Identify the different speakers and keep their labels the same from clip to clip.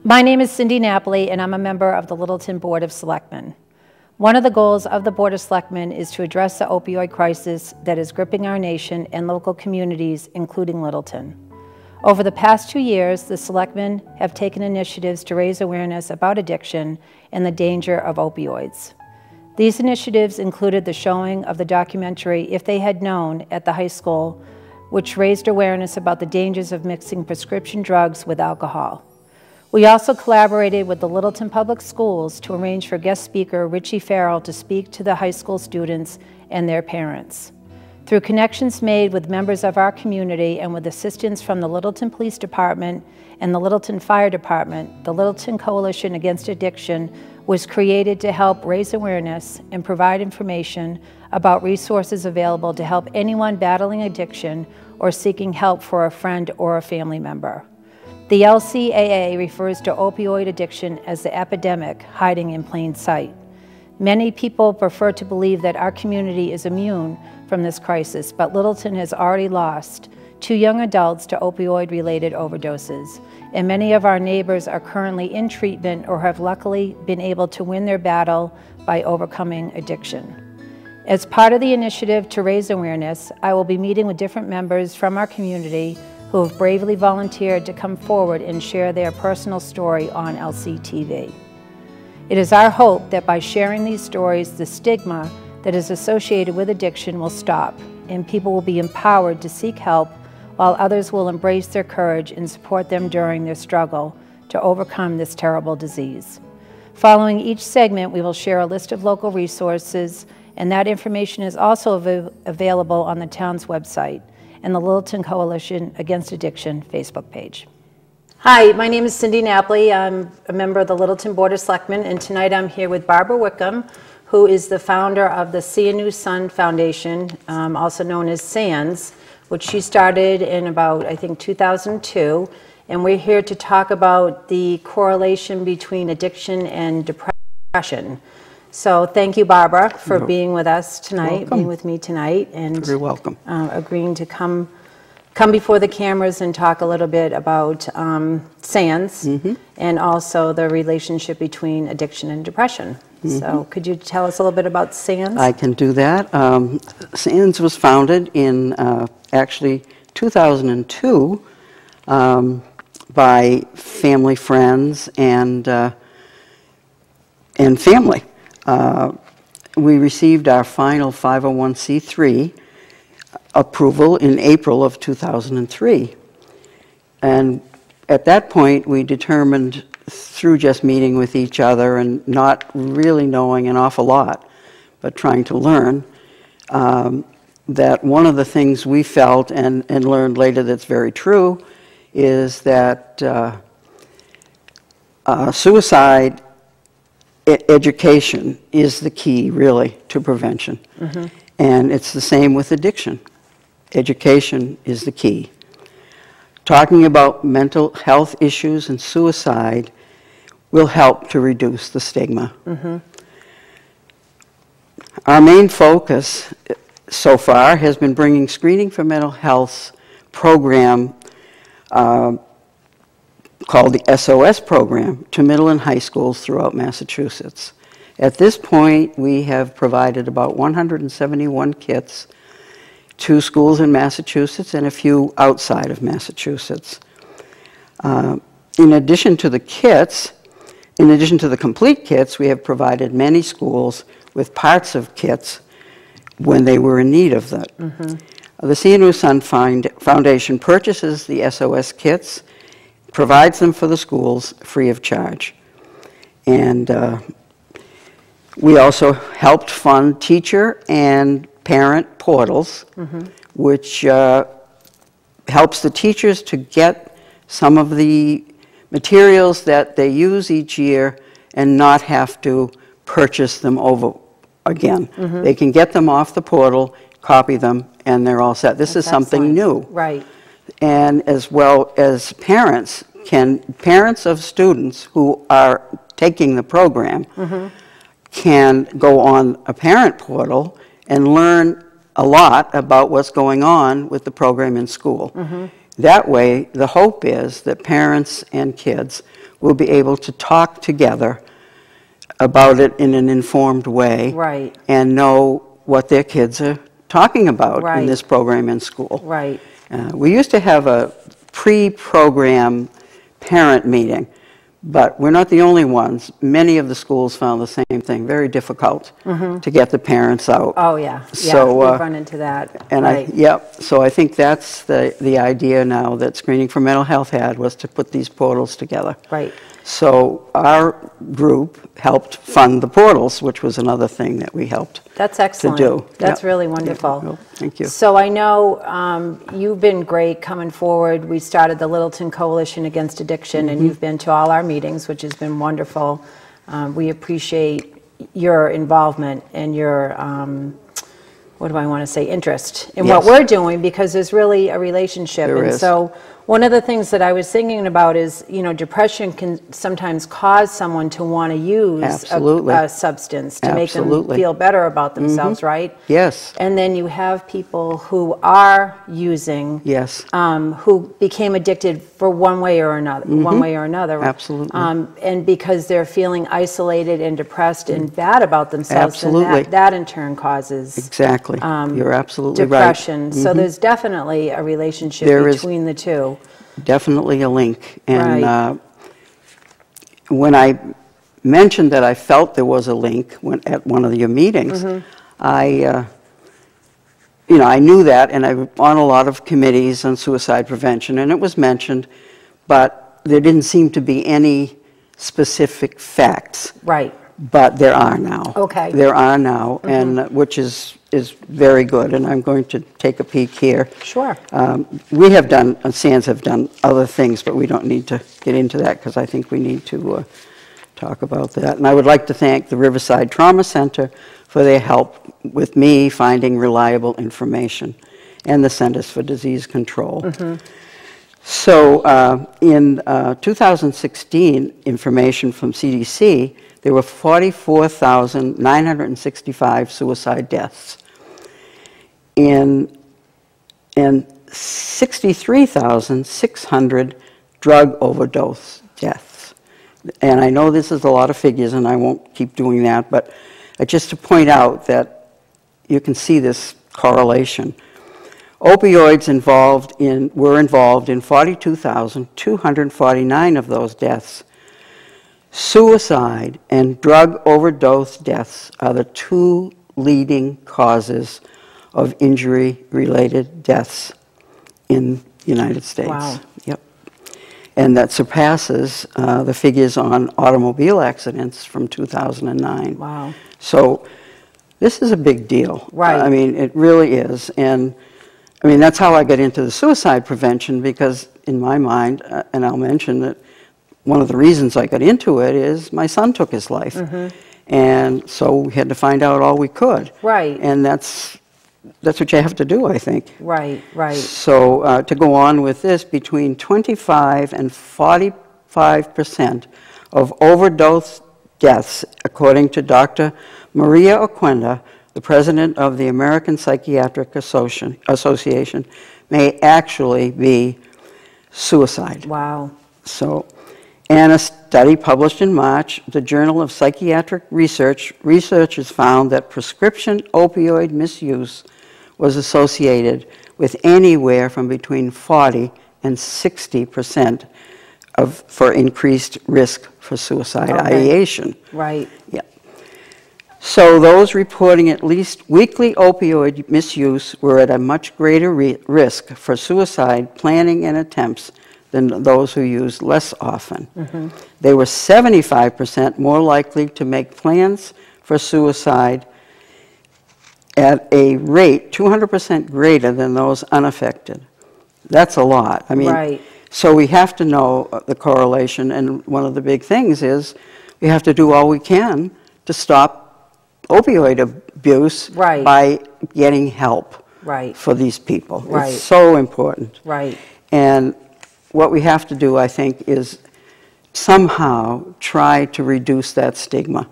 Speaker 1: My name is Cindy Napoli, and I'm a member of the Littleton Board of Selectmen. One of the goals of the Board of Selectmen is to address the opioid crisis that is gripping our nation and local communities, including Littleton. Over the past 2 years, the Selectmen have taken initiatives to raise awareness about addiction and the danger of opioids. These initiatives included the showing of the documentary If They Had Known at the high school, which raised awareness about the dangers of mixing prescription drugs with alcohol. We also collaborated with the Littleton Public Schools to arrange for guest speaker Richie Farrell to speak to the high school students and their parents. Through connections made with members of our community and with assistance from the Littleton Police Department and the Littleton Fire Department, the Littleton Coalition Against Addiction was created to help raise awareness and provide information about resources available to help anyone battling addiction or seeking help for a friend or a family member. The LCAA refers to opioid addiction as the epidemic hiding in plain sight. Many people prefer to believe that our community is immune from this crisis, but Littleton has already lost 2 young adults to opioid-related overdoses, and many of our neighbors are currently in treatment or have luckily been able to win their battle by overcoming addiction. As part of the initiative to raise awareness, I will be meeting with different members from our community who have bravely volunteered to come forward and share their personal story on LCTV. It is our hope that by sharing these stories, the stigma that is associated with addiction will stop, and people will be empowered to seek help, while others will embrace their courage and support them during their struggle to overcome this terrible disease. Following each segment, we will share a list of local resources, and that information is also available on the town's website and the Littleton Coalition Against Addiction Facebook page. Hi, my name is Cindy Napoli. I'm a member of the Littleton Board of Selectmen, and tonight I'm here with Barbara Whitcomb, who is the founder of the See a New Sun Foundation, also known as SANS, which she started in about, I think, 2002. And we're here to talk about the correlation between addiction and depression. So thank you, Barbara, for being with us tonight, being with me tonight, and
Speaker 2: you're welcome.
Speaker 1: Agreeing to come before the cameras and talk a little bit about SANS and also the relationship between addiction and depression. So could you tell us a little bit about SANS?
Speaker 2: I can do that. SANS was founded in actually 2002 by family, friends, and family. We received our final 501c3 approval in April of 2003. And at that point, we determined through just meeting with each other and not really knowing an awful lot, but trying to learn, that one of the things we felt and learned later that's very true is that suicide education is the key, really, to prevention. And it's the same with addiction. Education is the key. Talking about mental health issues and suicide will help to reduce the stigma. Our main focus so far has been bringing screening for mental health program called the SOS program to middle and high schools throughout Massachusetts. At this point, we have provided about 171 kits to schools in Massachusetts and a few outside of Massachusetts. In addition to the kits, in addition to the complete kits, we have provided many schools with parts of kits when they were in need of that. The See a New Sun Foundation purchases the SOS kits, provides them for the schools free of charge. And we also helped fund teacher and parent portals, which helps the teachers to get some of the materials that they use each year and not have to purchase them over again. They can get them off the portal, copy them, and they're all set. This is something new.
Speaker 1: Right.
Speaker 2: And as well as parents, parents of students who are taking the program can go on a parent portal and learn a lot about what's going on with the program in school. That way, the hope is that parents and kids will be able to talk together about it in an informed way.
Speaker 1: Right.
Speaker 2: And know what their kids are talking about
Speaker 1: Right.
Speaker 2: in this program in school.
Speaker 1: Right.
Speaker 2: We used to have a pre-program parent meeting, but we're not the only ones. Many of the schools found the same thing, very difficult to get the parents out.
Speaker 1: Oh, yeah. Yeah,
Speaker 2: So,
Speaker 1: we've run into that.
Speaker 2: And
Speaker 1: right.
Speaker 2: so I think that's the idea now that Screening for Mental Health had, was to put these portals together.
Speaker 1: Right.
Speaker 2: So our group helped fund the portals, which was another thing that we helped
Speaker 1: That's excellent.
Speaker 2: to do.
Speaker 1: That's
Speaker 2: Yep.
Speaker 1: really wonderful.
Speaker 2: Well, thank you.
Speaker 1: So I know you've been great coming forward. We started the Littleton Coalition Against Addiction, and you've been to all our meetings, which has been wonderful. We appreciate your involvement and your, what do I want to say, interest in what
Speaker 2: Yes.
Speaker 1: we're doing, because there's really a relationship.
Speaker 2: There
Speaker 1: and
Speaker 2: is.
Speaker 1: so one of the things that I was thinking about is, you know, depression can sometimes cause someone to want to use
Speaker 2: Absolutely.
Speaker 1: a substance to make them
Speaker 2: Absolutely.
Speaker 1: feel better about themselves, right?
Speaker 2: Yes.
Speaker 1: And then you have people who are using,
Speaker 2: Yes.
Speaker 1: who became addicted for one way or another,
Speaker 2: Absolutely.
Speaker 1: and because they're feeling isolated and depressed and bad about themselves,
Speaker 2: Absolutely.
Speaker 1: then that in turn causes
Speaker 2: Exactly. You're absolutely
Speaker 1: depression.
Speaker 2: right.
Speaker 1: So there's definitely a relationship
Speaker 2: There is.
Speaker 1: between the two.
Speaker 2: Definitely a link. And
Speaker 1: Right.
Speaker 2: when I mentioned that I felt there was a link at one of your meetings, I knew that, and I'm on a lot of committees on suicide prevention, and it was mentioned, but there didn't seem to be any specific facts.
Speaker 1: Right.
Speaker 2: But there are now.
Speaker 1: Okay.
Speaker 2: There are now, and which is very good, and I'm going to take a peek here.
Speaker 1: Sure.
Speaker 2: We have done, SANS have done other things, but we don't need to get into that because I think we need to talk about that. And I would like to thank the Riverside Trauma Center for their help with me finding reliable information, and the Centers for Disease Control. So in 2016, information from CDC, there were 44,965 suicide deaths and 63,600 drug overdose deaths. And I know this is a lot of figures, and I won't keep doing that, but just to point out that you can see this correlation. Opioids were involved in 42,249 of those deaths. Suicide and drug overdose deaths are the two leading causes of injury-related deaths in the United States.
Speaker 1: Wow.
Speaker 2: Yep. And that surpasses the figures on automobile accidents from 2009.
Speaker 1: Wow.
Speaker 2: So this is a big deal.
Speaker 1: Right.
Speaker 2: I mean, it really is. And I mean, that's how I got into the suicide prevention, because in my mind, and I'll mention that one of the reasons I got into it is my son took his life. And so we had to find out all we could.
Speaker 1: Right.
Speaker 2: And that's what you have to do, I think.
Speaker 1: Right, right.
Speaker 2: So to go on with this, between 25 and 45% of overdose deaths, according to Dr. Maria Oquenda, the president of the American Psychiatric Association, may actually be suicide.
Speaker 1: Wow.
Speaker 2: So, and a study published in March, the Journal of Psychiatric Research, researchers found that prescription opioid misuse was associated with anywhere from between 40 and 60% for increased risk for suicide ideation.
Speaker 1: Right.
Speaker 2: Yeah. So those reporting at least weekly opioid misuse were at a much greater risk for suicide planning and attempts than those who used less often. They were 75% more likely to make plans for suicide at a rate 200% greater than those unaffected. That's a lot. I mean,
Speaker 1: Right.
Speaker 2: so we have to know the correlation, and one of the big things is we have to do all we can to stop opioid abuse
Speaker 1: Right.
Speaker 2: by getting help
Speaker 1: Right.
Speaker 2: for these people.
Speaker 1: Right.
Speaker 2: It's so important.
Speaker 1: Right.
Speaker 2: And what we have to do, I think, is somehow try to reduce that stigma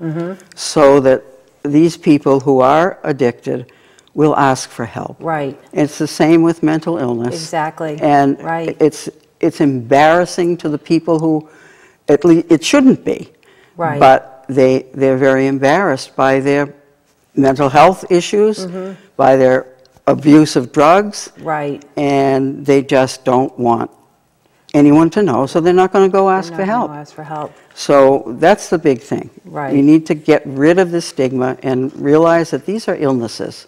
Speaker 2: so that these people who are addicted will ask for help.
Speaker 1: Right.
Speaker 2: It's the same with mental illness.
Speaker 1: Exactly.
Speaker 2: And
Speaker 1: Right.
Speaker 2: it's embarrassing to the people who at least it shouldn't be.
Speaker 1: Right.
Speaker 2: But they're very embarrassed by their mental health issues, by their abuse of drugs.
Speaker 1: Right.
Speaker 2: And they just don't want anyone to know, so they're not going to go ask for help.
Speaker 1: Ask for help.
Speaker 2: So that's the big thing.
Speaker 1: Right.
Speaker 2: We need to get rid of the stigma and realize that these are illnesses,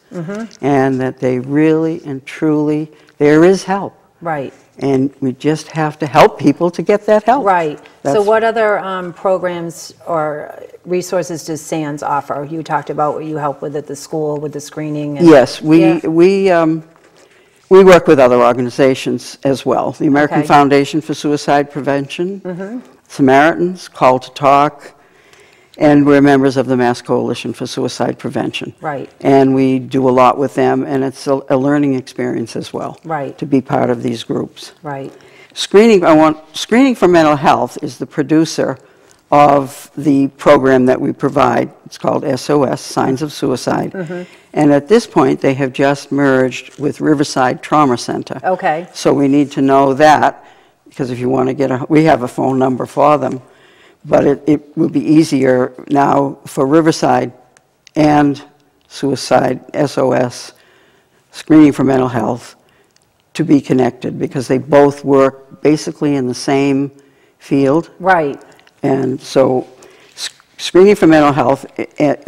Speaker 2: and that they really and truly, there is help.
Speaker 1: Right.
Speaker 2: And we just have to help people to get that help.
Speaker 1: Right. So
Speaker 2: That's-
Speaker 1: what other programs or resources does SANS offer? You talked about what you help with at the school, with the screening. And,
Speaker 2: Yes,
Speaker 1: Yeah.
Speaker 2: we work with other organizations as well. The American
Speaker 1: Okay.
Speaker 2: Foundation for Suicide Prevention, Samaritans, Call to Talk, and we're members of the Mass Coalition for Suicide Prevention.
Speaker 1: Right.
Speaker 2: And we do a lot with them, and it's a learning experience as well.
Speaker 1: Right.
Speaker 2: To be part of these groups.
Speaker 1: Right.
Speaker 2: Screening for Mental Health is the producer of the program that we provide. It's called SOS, Signs of Suicide. And at this point, they have just merged with Riverside Trauma Center.
Speaker 1: Okay.
Speaker 2: So we need to know that, because if you want to get we have a phone number for them, but it will be easier now for Riverside and Suicide, SOS, Screening for Mental Health, to be connected, because they both work basically in the same field.
Speaker 1: Right.
Speaker 2: And so Screening for Mental Health,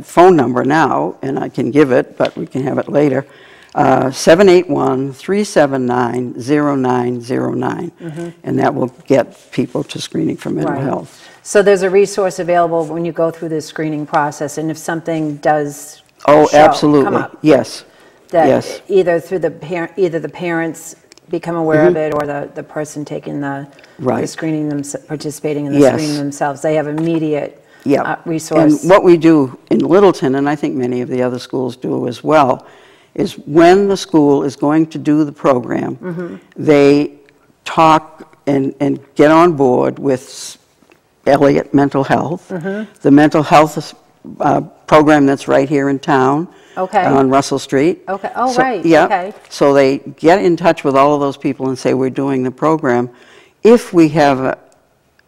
Speaker 2: phone number now, and I can give it, but we can have it later, 781-379-0909. And that will get people to Screening for Mental
Speaker 1: Right.
Speaker 2: Health.
Speaker 1: So there's a resource available when you go through the screening process, and if something does
Speaker 2: Oh,
Speaker 1: come
Speaker 2: absolutely.
Speaker 1: up,
Speaker 2: Yes.
Speaker 1: that
Speaker 2: Yes.
Speaker 1: either through the either the parents become aware of it, or the person taking the
Speaker 2: Right.
Speaker 1: screening, participating in the
Speaker 2: Yes.
Speaker 1: screening themselves, they have immediate
Speaker 2: Yeah.
Speaker 1: resource.
Speaker 2: And what we do in Littleton, and I think many of the other schools do as well, is when the school is going to do the program, they talk and get on board with Elliott Mental Health, the mental health program that's right here in town.
Speaker 1: Okay.
Speaker 2: On Russell Street.
Speaker 1: Okay. Oh,
Speaker 2: So-
Speaker 1: right.
Speaker 2: Yeah.
Speaker 1: Okay.
Speaker 2: So they get in touch with all of those people and say, we're doing the program. If we have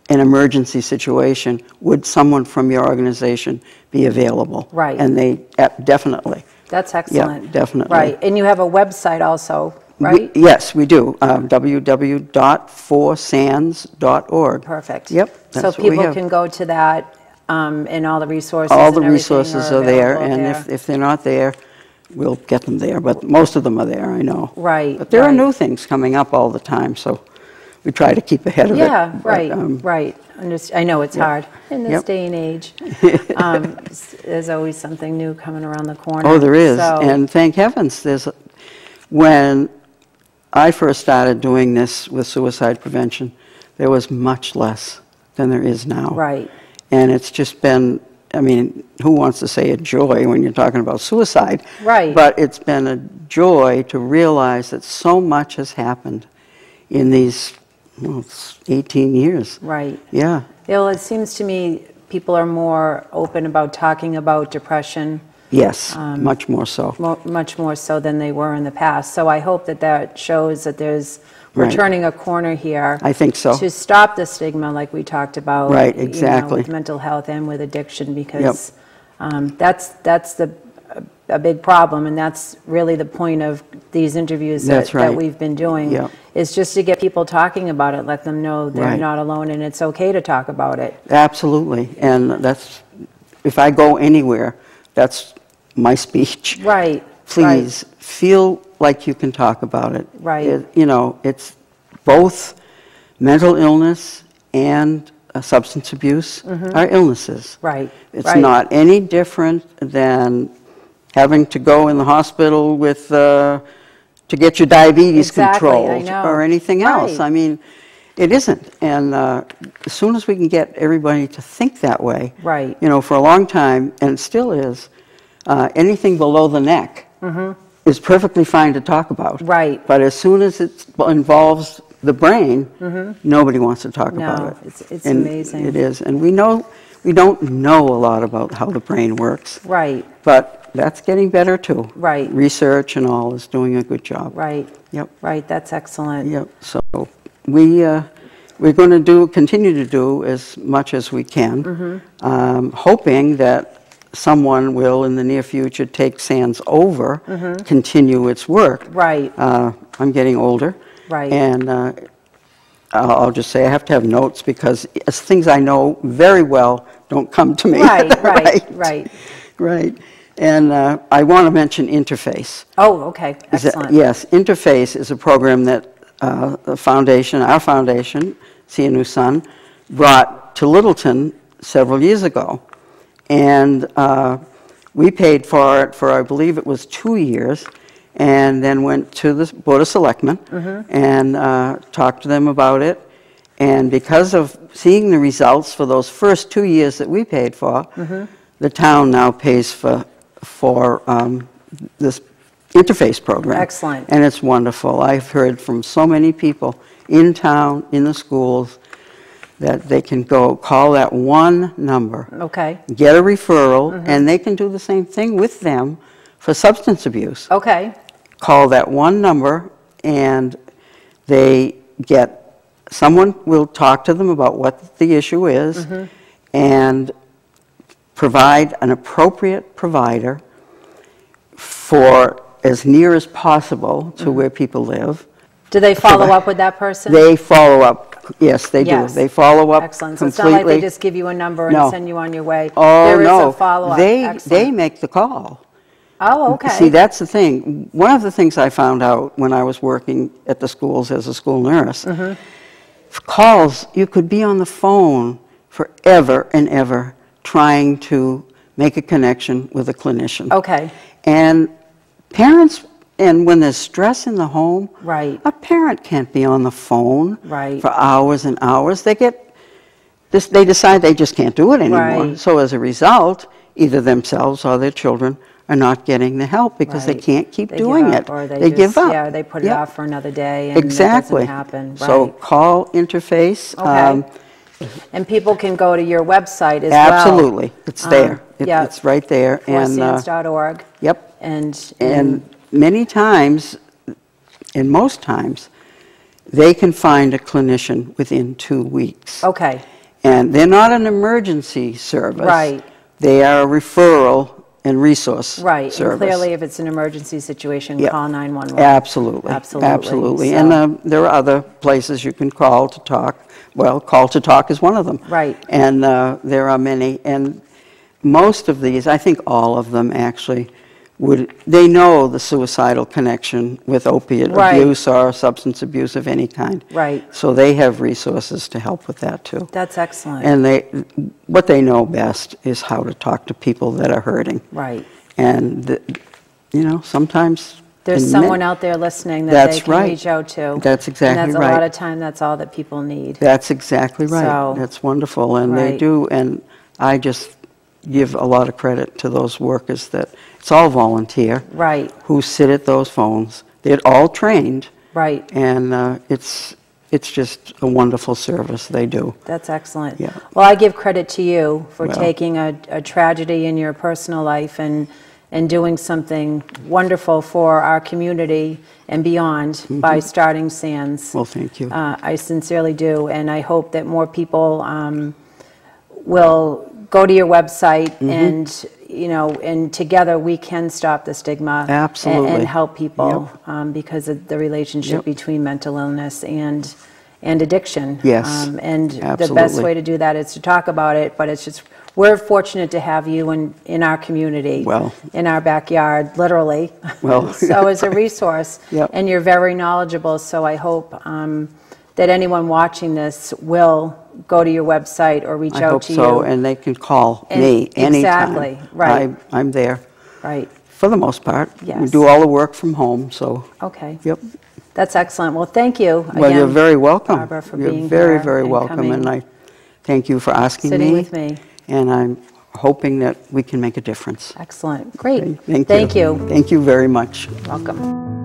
Speaker 2: an emergency situation, would someone from your organization be available?
Speaker 1: Right.
Speaker 2: And they definitely.
Speaker 1: That's excellent.
Speaker 2: Yeah, definitely.
Speaker 1: Right. And you have a website also, right?
Speaker 2: Yes, we do. www.forsands.org.
Speaker 1: Perfect.
Speaker 2: Yep.
Speaker 1: So
Speaker 2: that's what we
Speaker 1: people
Speaker 2: have.
Speaker 1: can go to that, and all the resources.
Speaker 2: All the
Speaker 1: and everything
Speaker 2: resources are there,
Speaker 1: available
Speaker 2: and
Speaker 1: there.
Speaker 2: if they're not there, we'll get them there. But most of them are there, I know.
Speaker 1: Right.
Speaker 2: But there are
Speaker 1: right.
Speaker 2: new things coming up all the time, so we try to keep ahead of it.
Speaker 1: Yeah.
Speaker 2: But,
Speaker 1: Right. Right. I know it's hard in this
Speaker 2: Yep.
Speaker 1: day and age. There's always something new coming around the corner.
Speaker 2: Oh, there is,
Speaker 1: So,
Speaker 2: and thank heavens, when I first started doing this with suicide prevention, there was much less than there is now.
Speaker 1: Right.
Speaker 2: And it's just been, I mean, who wants to say a joy when you're talking about suicide?
Speaker 1: Right.
Speaker 2: But it's been a joy to realize that so much has happened in these, well, it's 18 years.
Speaker 1: Right.
Speaker 2: Yeah.
Speaker 1: Well, it seems to me people are more open about talking about depression.
Speaker 2: Yes, much more so.
Speaker 1: Much more so than they were in the past. So I hope that shows that we're
Speaker 2: Right.
Speaker 1: turning a corner here.
Speaker 2: I think so.
Speaker 1: To stop the stigma, like we talked about.
Speaker 2: Right,
Speaker 1: you know,
Speaker 2: exactly.
Speaker 1: with mental health and with addiction, because that's a big problem, and that's really the point of these interviews
Speaker 2: That's right.
Speaker 1: that we've been doing.
Speaker 2: Yep.
Speaker 1: Is just to get people talking about it, let them know they're
Speaker 2: Right.
Speaker 1: not alone, and it's okay to talk about it.
Speaker 2: Absolutely, and that's, if I go anywhere, that's my speech.
Speaker 1: Right.
Speaker 2: Please, feel like you can talk about it.
Speaker 1: Right.
Speaker 2: You know, it's both mental illness and substance abuse are illnesses.
Speaker 1: Right.
Speaker 2: It's
Speaker 1: Right.
Speaker 2: not any different than having to go in the hospital with, to get your diabetes
Speaker 1: Exactly, I
Speaker 2: controlled
Speaker 1: know.
Speaker 2: or anything else.
Speaker 1: Right.
Speaker 2: I mean, it isn't. And as soon as we can get everybody to think that way,
Speaker 1: Right.
Speaker 2: you know, for a long time, and it still is, anything below the neck is perfectly fine to talk about.
Speaker 1: Right.
Speaker 2: But as soon as it involves the brain, nobody wants to talk about
Speaker 1: No,
Speaker 2: it.
Speaker 1: it's
Speaker 2: And
Speaker 1: amazing.
Speaker 2: It is. And we don't know a lot about how the brain works.
Speaker 1: Right.
Speaker 2: But that's getting better too.
Speaker 1: Right.
Speaker 2: Research and all is doing a good job.
Speaker 1: Right.
Speaker 2: Yep.
Speaker 1: Right. That's excellent.
Speaker 2: Yep. So we we're going to continue to do as much as we can, hoping that someone will, in the near future, take SANS over, continue its work.
Speaker 1: Right.
Speaker 2: I'm getting older.
Speaker 1: Right.
Speaker 2: And I'll just say I have to have notes because things I know very well don't come to me.
Speaker 1: Right, right.
Speaker 2: Right. And I want to mention Interface.
Speaker 1: Oh, okay. Excellent.
Speaker 2: Yes, Interface is a program that our foundation, See a New Sun, brought to Littleton several years ago. And we paid for it for, I believe it was 2 years, and then went to the Board of Selectmen and talked to them about it. And because of seeing the results for those first 2 years that we paid for, the town now pays for this Interface program.
Speaker 1: Excellent.
Speaker 2: And it's wonderful. I've heard from so many people in town, in the schools, that they can go call that one number, get a referral, and they can do the same thing with them for substance abuse.
Speaker 1: Okay.
Speaker 2: Call that one number, and someone will talk to them about what the issue is, and provide an appropriate provider for as near as possible to where people live.
Speaker 1: Do they follow up with that person?
Speaker 2: They follow up. Yes, they do. They follow up.
Speaker 1: Excellent. So
Speaker 2: completely.
Speaker 1: it's not like they just give you a number and send you on your way.
Speaker 2: Oh,
Speaker 1: there is
Speaker 2: no.
Speaker 1: a follow-up.
Speaker 2: They make the call.
Speaker 1: Oh, okay.
Speaker 2: See, that's the thing. One of the things I found out when I was working at the schools as a school nurse, calls, you could be on the phone forever and ever trying to make a connection with a clinician.
Speaker 1: Okay.
Speaker 2: And parents, and when there's stress in the home,
Speaker 1: a
Speaker 2: parent can't be on the phone
Speaker 1: for
Speaker 2: hours and hours. They decide they just can't do it anymore. So as a result, either themselves or their children are not getting the help because they can't keep doing it.
Speaker 1: Or
Speaker 2: they give up.
Speaker 1: Yeah, they put it off for another day and
Speaker 2: exactly.
Speaker 1: it doesn't happen.
Speaker 2: So call Interface.
Speaker 1: Okay. And people can go to your website as well.
Speaker 2: Absolutely. It's there. It's right there.
Speaker 1: ForSANS.org.
Speaker 2: Yep.
Speaker 1: And
Speaker 2: many times, and most times, they can find a clinician within 2 weeks.
Speaker 1: Okay.
Speaker 2: And they're not an emergency service. They are a referral and resource service.
Speaker 1: And clearly, if it's an emergency situation, call 911.
Speaker 2: Absolutely.
Speaker 1: Absolutely.
Speaker 2: So. And there are other places you can call to talk. Well, Call to Talk is one of them. And there are many. And most of these, I think all of them actually, they know the suicidal connection with opiate abuse or substance abuse of any kind. So they have resources to help with that too.
Speaker 1: That's excellent.
Speaker 2: And what they know best is how to talk to people that are hurting. And sometimes
Speaker 1: there's someone out there listening that they can reach out to.
Speaker 2: That's exactly right.
Speaker 1: And that's a lot of time, that's all that people need.
Speaker 2: That's exactly right.
Speaker 1: So,
Speaker 2: that's wonderful. And they do. And I just give a lot of credit to those workers that it's all volunteer who sit at those phones. They're all trained. And it's just a wonderful service they do.
Speaker 1: That's excellent. Well, I give credit to you for taking a tragedy in your personal life and doing something wonderful for our community and beyond by starting SANS.
Speaker 2: Well, thank you.
Speaker 1: I sincerely do, and I hope that more people will go to your website and together we can stop the stigma and help people because of the relationship between mental illness and addiction. And the best way to do that is to talk about it, but it's just, we're fortunate to have you in our community, in our backyard, literally. So as a resource, and you're very knowledgeable, so I hope that anyone watching this will go to your website or reach out to you.
Speaker 2: I hope so, and they can call me anytime.
Speaker 1: Exactly,
Speaker 2: I'm there. For the most part.
Speaker 1: Yes.
Speaker 2: We do all the work from home, so.
Speaker 1: Okay. That's excellent. Well, thank you again,
Speaker 2: well, you're very welcome.
Speaker 1: Barbara, for being
Speaker 2: very,
Speaker 1: here
Speaker 2: very welcome,
Speaker 1: coming.
Speaker 2: and I thank you for asking
Speaker 1: Sitting with me.
Speaker 2: And I'm hoping that we can make a difference.
Speaker 1: Excellent. Great.
Speaker 2: Okay, thank you.
Speaker 1: Thank you.
Speaker 2: Thank you very much.
Speaker 1: Welcome.